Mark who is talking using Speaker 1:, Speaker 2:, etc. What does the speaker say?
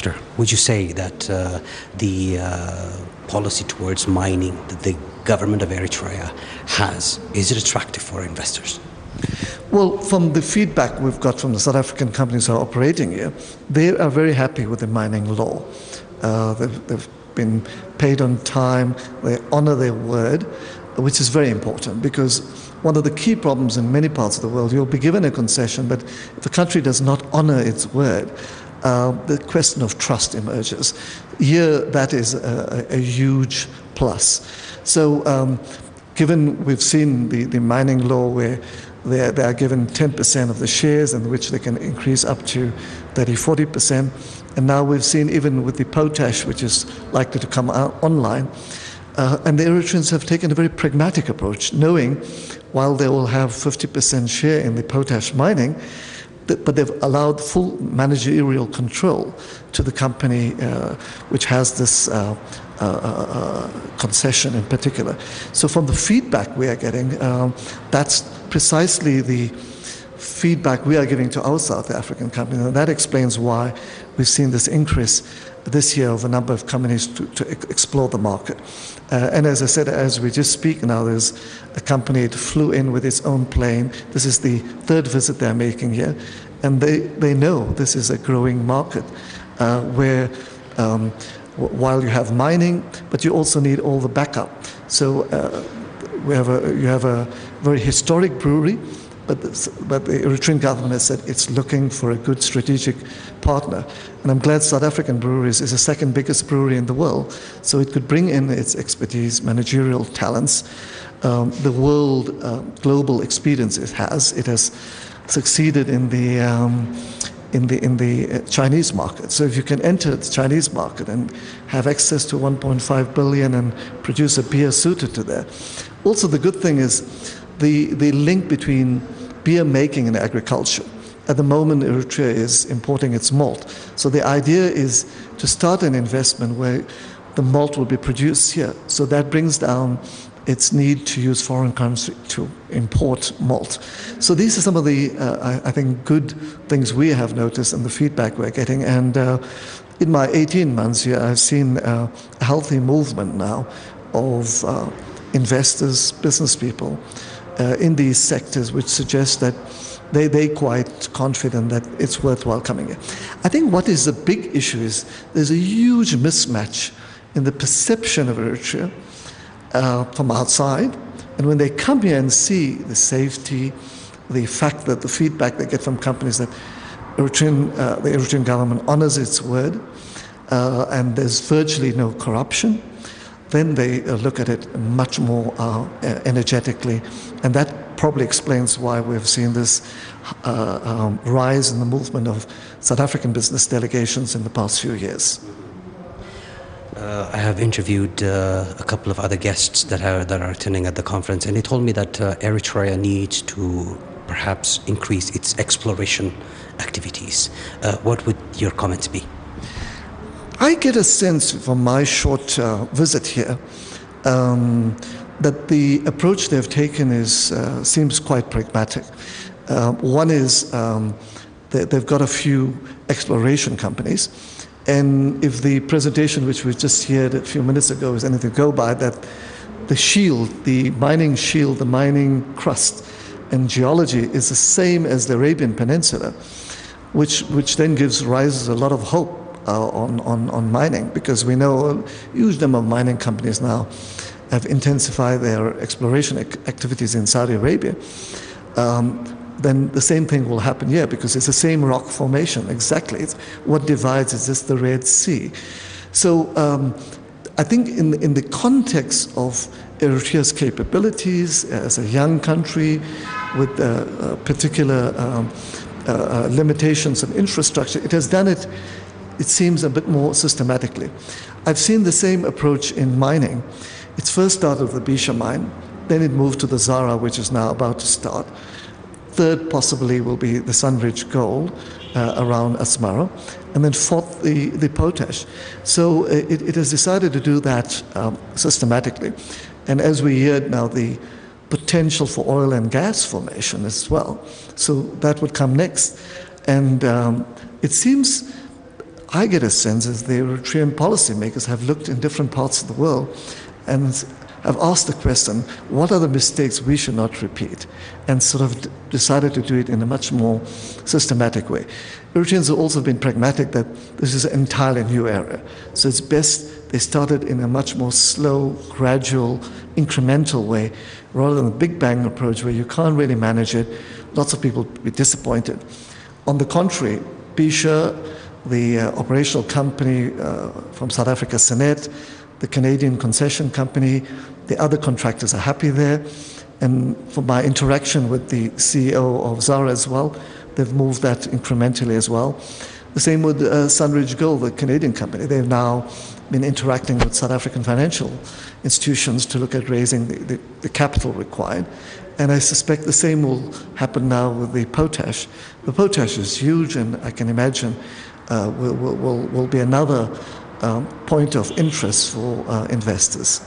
Speaker 1: investor, would you say that the policy towards mining that the government of Eritrea has, is it attractive for investors?
Speaker 2: Well, from the feedback we've got from the South African companies who are operating here, they are very happy with the mining law. They've been paid on time, they honor their word, which is very important, because one of the key problems in many parts of the world, you'll be given a concession, but if the country does not honor its word, the question of trust emerges. Here, that is a huge plus. So, given we've seen the mining law where they are given 10% of the shares, in which they can increase up to 30-40%, and now we've seen even with the potash, which is likely to come out online, and the Eritreans have taken a very pragmatic approach, knowing while they will have 50% share in the potash mining, but they've allowed full managerial control to the company which has this concession in particular. So from the feedback we are getting, that's precisely the feedback we are giving to our South African companies, and that explains why we've seen this increase this year of a number of companies to explore the market. And as I said, as we just speak now, there's a company that flew in with its own plane. This is the third visit they're making here, and they know this is a growing market where while you have mining, but you also need all the backup. So you have a very historic brewery, but the Eritrean government has said it's looking for a good strategic partner. And I'm glad South African Breweries is the second biggest brewery in the world, so it could bring in its expertise, managerial talents, the world global experience it has. It has succeeded in the Chinese market. So if you can enter the Chinese market and have access to 1.5 billion and produce a beer suited to that. Also, the good thing is the link between beer making and agriculture. At the moment, Eritrea is importing its malt. So the idea is to start an investment where the malt will be produced here. So that brings down its need to use foreign currency to import malt. So these are some of the, I think, good things we have noticed and the feedback we're getting. And in my 18 months here, I've seen a healthy movement now of investors, business people in these sectors, which suggests that they're quite confident that it's worthwhile coming in. I think what is the big issue is there's a huge mismatch in the perception of Eritrea from outside, and when they come here and see the safety, the fact that the feedback they get from companies that the Eritrean government honors its word, and there's virtually no corruption, then they look at it much more energetically, and that probably explains why we've seen this rise in the movement of South African business delegations in the past few years.
Speaker 1: I have interviewed a couple of other guests that are attending at the conference, and they told me that Eritrea needs to perhaps increase its exploration activities. What would your comments be?
Speaker 2: I get a sense from my short visit here that the approach they've taken seems quite pragmatic. One is they've got a few exploration companies, and if the presentation which we just heard a few minutes ago is anything to go by, that the shield, the mining crust and geology is the same as the Arabian Peninsula, which then gives rise to a lot of hope on mining, because we know a huge number of mining companies now have intensified their exploration activities in Saudi Arabia. Then the same thing will happen here, because it's the same rock formation, exactly. What divides is just the Red Sea. So I think in the context of Eritrea's capabilities as a young country with particular limitations of infrastructure, it has done it seems, a bit more systematically. I've seen the same approach in mining. It's first started with the Bisha mine, then it moved to the Zara, which is now about to start. Third possibly will be the Sunridge Gold around Asmara, and then fourth the potash. So it has decided to do that systematically. And as we heard now, the potential for oil and gas formation as well. So that would come next. And it seems I get a sense is the Eritrean policymakers have looked in different parts of the world and have asked the question, what are the mistakes we should not repeat? And sort of decided to do it in a much more systematic way. Eritreans have also been pragmatic that this is an entirely new area. So it's best they started in a much more slow, gradual, incremental way, rather than a big bang approach where you can't really manage it. Lots of people will be disappointed. On the contrary, Pisha, the operational company from South Africa, Senet, the Canadian concession company, the other contractors are happy there. And from my interaction with the CEO of Zara as well, they've moved that incrementally as well. The same with Sunridge Gold, the Canadian company. They've now been interacting with South African financial institutions to look at raising the capital required. And I suspect the same will happen now with the potash. The potash is huge, and I can imagine will be another point of interest for investors.